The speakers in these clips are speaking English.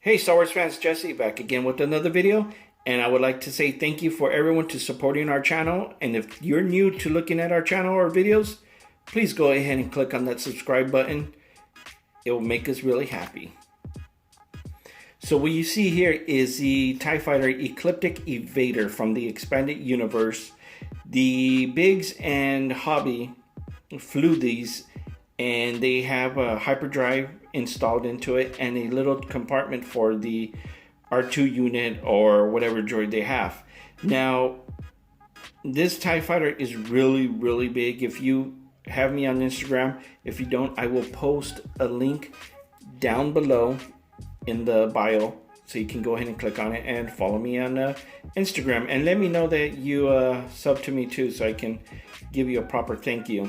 Hey Star Wars fans, Jesse back again with another video, and I would like to say thank you for everyone to supporting our channel. And if you're new to looking at our channel or videos, please go ahead and click on that subscribe button. It will make us really happy. So what you see here is the TIE Fighter Ecliptic Evader from the expanded universe. The Biggs and Hobbie flew these, and they have a hyperdrive installed into it and a little compartment for the R2 unit or whatever droid they have. Now, this TIE Fighter is really big. If you have me on Instagram, if you don't, I will post a link down below in the bio, so you can go ahead and click on it and follow me on Instagram, and let me know that you sub to me too, so I can give you a proper thank you.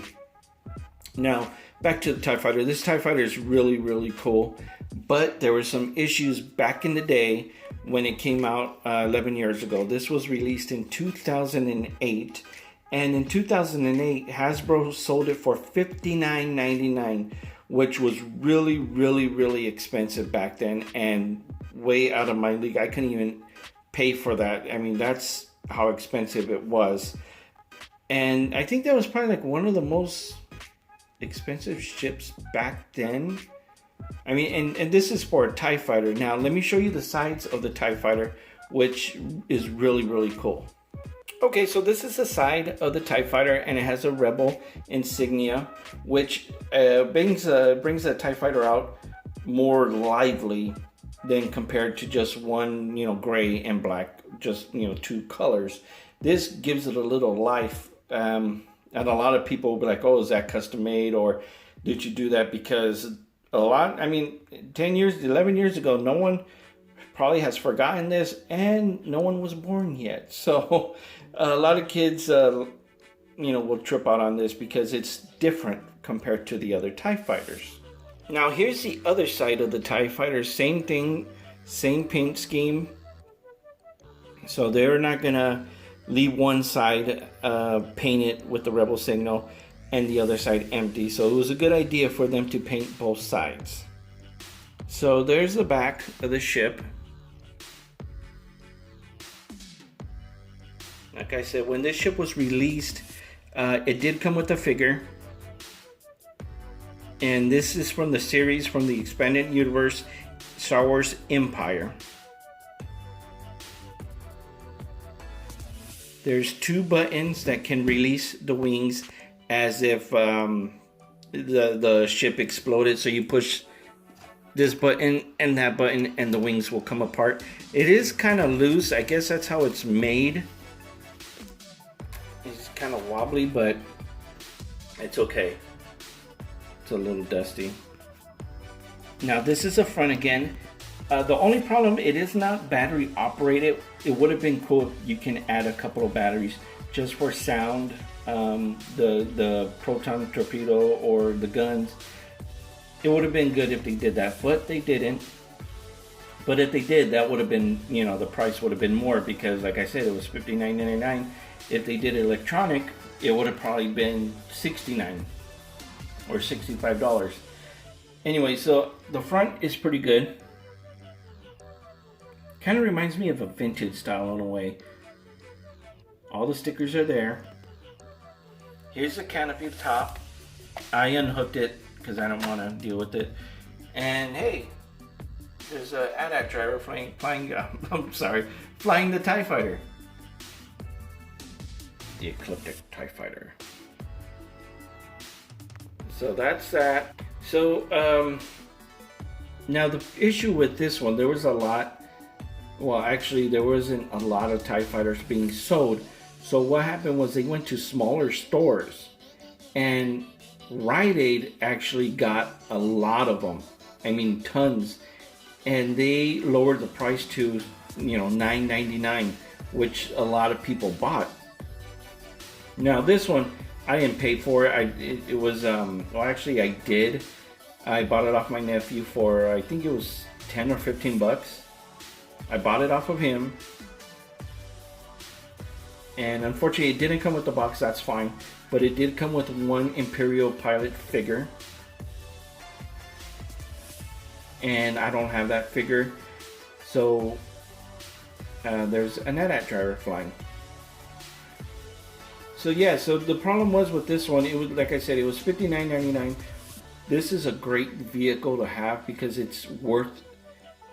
Now, back to the TIE Fighter. This TIE Fighter is really cool, but there were some issues back in the day when it came out 11 years ago. This was released in 2008, and in 2008, Hasbro sold it for $59.99, which was really expensive back then and way out of my league. I couldn't even pay for that. I mean, that's how expensive it was. And I think that was probably like one of the most expensive ships back then. I mean, and this is for a TIE Fighter. Now let me show you the sides of the TIE Fighter, which is really cool. Okay, so this is the side of the TIE Fighter, and it has a Rebel insignia, which brings the TIE Fighter out more lively than compared to just one, gray and black, just, two colors. This gives it a little life. And a lot of people will be like, oh, is that custom made, or did you do that? Because 11 years ago, no one probably has forgotten this, and no one was born yet. So a lot of kids, will trip out on this because it's different compared to the other TIE Fighters. Now here's the other side of the TIE Fighter. Same thing, same paint scheme. So they're not gonna leave one side painted with the Rebel signal and the other side empty. So it was a good idea for them to paint both sides. So there's the back of the ship. Like I said, when this ship was released, it did come with a figure. And this is from the series from the expanded universe, Star Wars Empire. There's two buttons that can release the wings as if the ship exploded. So you push this button and that button and the wings will come apart. It is kind of loose. I guess that's how it's made. It's kind of wobbly, but it's okay. It's a little dusty. Now this is the front again. The only problem, it is not battery operated. It would have been cool if you can add a couple of batteries just for sound, the proton torpedo or the guns. It would have been good if they did that, but they didn't. But if they did, that would have been, the price would have been more, because like I said, it was $59.99. If they did electronic, it would have probably been $69 or $65. Anyway, so the front is pretty good. Kind of reminds me of a vintage style in a way. All the stickers are there. Here's the canopy top. I unhooked it because I don't want to deal with it. And hey, there's a AT-AT driver flying the TIE Fighter. The Ecliptic TIE Fighter. So that's that. So now the issue with this one, there was a lot. Well, actually, there wasn't a lot of TIE Fighters being sold. So what happened was they went to smaller stores, and Rite Aid actually got a lot of them. I mean, tons. And they lowered the price to, $9.99, which a lot of people bought. Now this one, I didn't pay for it. It was, well, actually I did. I bought it off my nephew for, I think it was 10 or 15 bucks. I bought it off of him, and unfortunately it didn't come with the box. That's fine, but it did come with one Imperial pilot figure, and I don't have that figure. So there's an AT driver flying. So yeah, so the problem was with this one, it was, like I said, it was $59.99. This is a great vehicle to have because it's worth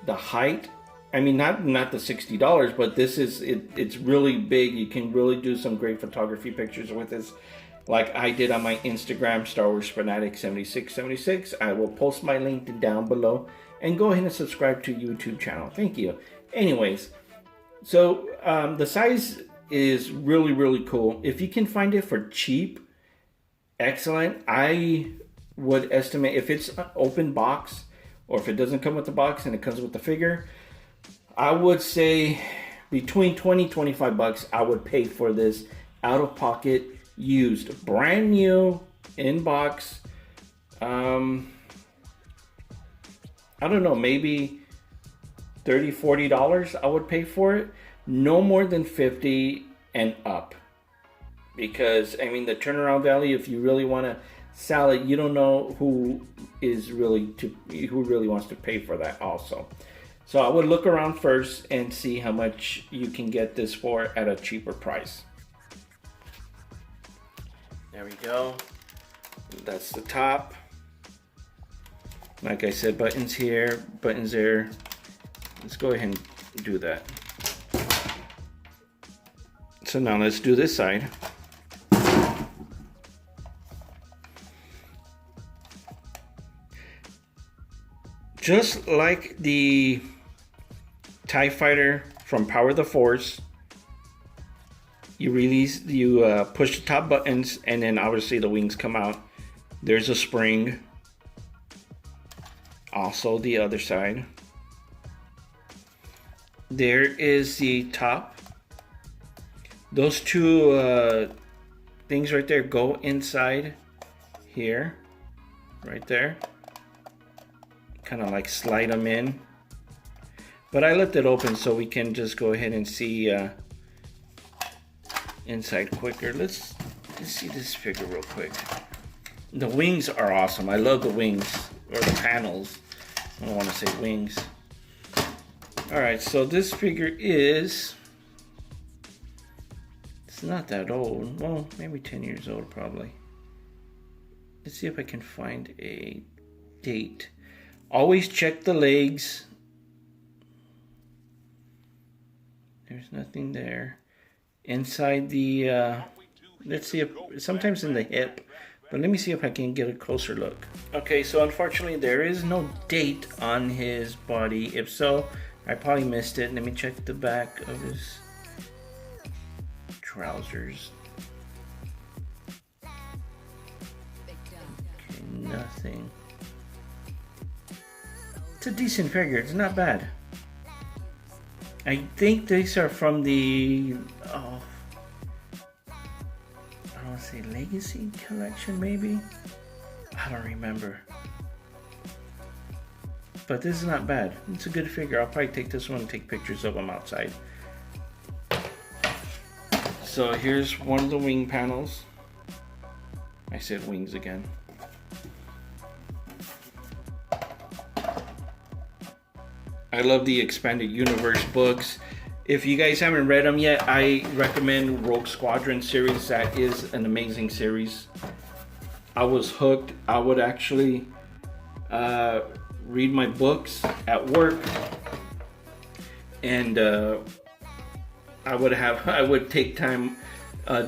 the height. I mean, not the $60, but this is it's really big. You can really do some great photography pictures with this, like I did on my Instagram, Star Wars Fanatic 7676. I will post my link down below, and go ahead and subscribe to YouTube channel. Thank you. Anyways, so the size is really cool. If you can find it for cheap, excellent. I would estimate, if it's an open box, or if it doesn't come with the box and it comes with the figure, I would say between 20 and 25 bucks I would pay for this out of pocket, used, brand new, in box. I don't know, maybe $30-$40 I would pay for it. No more than 50 and up, because I mean the turnaround value, if you really want to sell it, you don't know who really wants to pay for that also. So I would look around first and see how much you can get this for at a cheaper price. There we go. That's the top. Like I said, buttons here, buttons there. Let's go ahead and do that. So now let's do this side. Just like the TIE Fighter from Power of the Force, you push the top buttons, and then obviously the wings come out. There's a spring. Also the other side. There is the top. Those two things right there go inside here, right there. Kind of like slide them in. But I left it open so we can just go ahead and see inside quicker. Let's see this figure real quick. The wings are awesome. I love the wings, or the panels. I don't want to say wings. Alright, so this figure is... It's not that old. Well, maybe 10 years old probably. Let's see if I can find a date. Always check the legs. There's nothing there. Inside the, let's see if, sometimes in the hip. But let me see if I can get a closer look. Okay, so unfortunately there is no date on his body. If so, I probably missed it. Let me check the back of his trousers. Okay, nothing. It's a decent figure. It's not bad. I think these are from the, I don't want to say Legacy collection, maybe? I don't remember. But this is not bad. It's a good figure. I'll probably take this one and take pictures of them outside. So here's one of the wing panels. I said wings again. I love the Expanded Universe books. If you guys haven't read them yet, I recommend Rogue Squadron series. That is an amazing series. I was hooked. I would actually read my books at work, and I would take time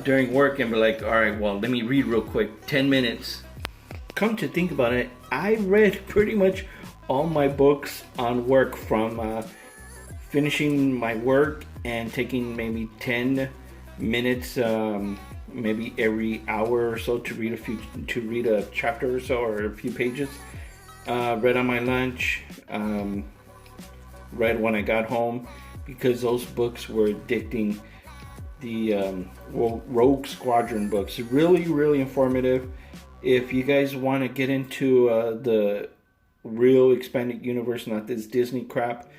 during work and be like, all right, well, let me read real quick, 10 minutes. Come to think about it, I read pretty much all my books on work, from finishing my work and taking maybe 10 minutes, maybe every hour or so to read a chapter or so, or a few pages. Read on my lunch, read when I got home, because those books were addicting. The Rogue Squadron books, really informative. If you guys want to get into the real Expanded Universe, not this Disney crap,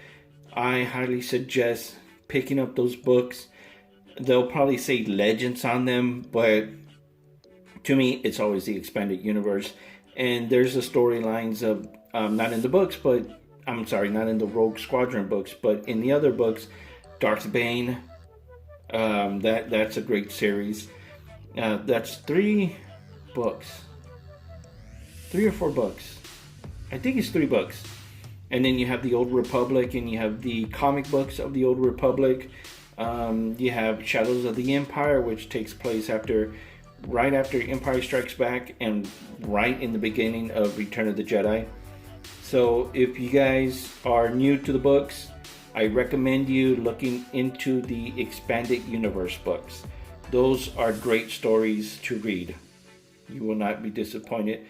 I highly suggest picking up those books. They'll probably say Legends on them, but to me it's always the Expanded Universe. And there's the storylines of, not in the books, but I'm sorry, not in the Rogue Squadron books, but in the other books, Darth Bane. That's a great series. That's 3 books, 3 or 4 books. I think it's 3 books. And then you have the Old Republic, and you have the comic books of the Old Republic. You have Shadows of the Empire, which takes place right after Empire Strikes Back and right in the beginning of Return of the Jedi. So if you guys are new to the books, I recommend you looking into the Expanded Universe books. Those are great stories to read. You will not be disappointed.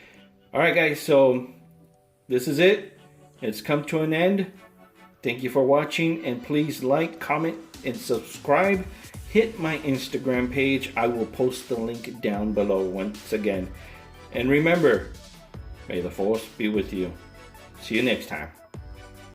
Alright guys, so this is it. It's come to an end. Thank you for watching, and please like, comment, and subscribe. Hit my Instagram page. I will post the link down below once again. And remember, may the Force be with you. See you next time.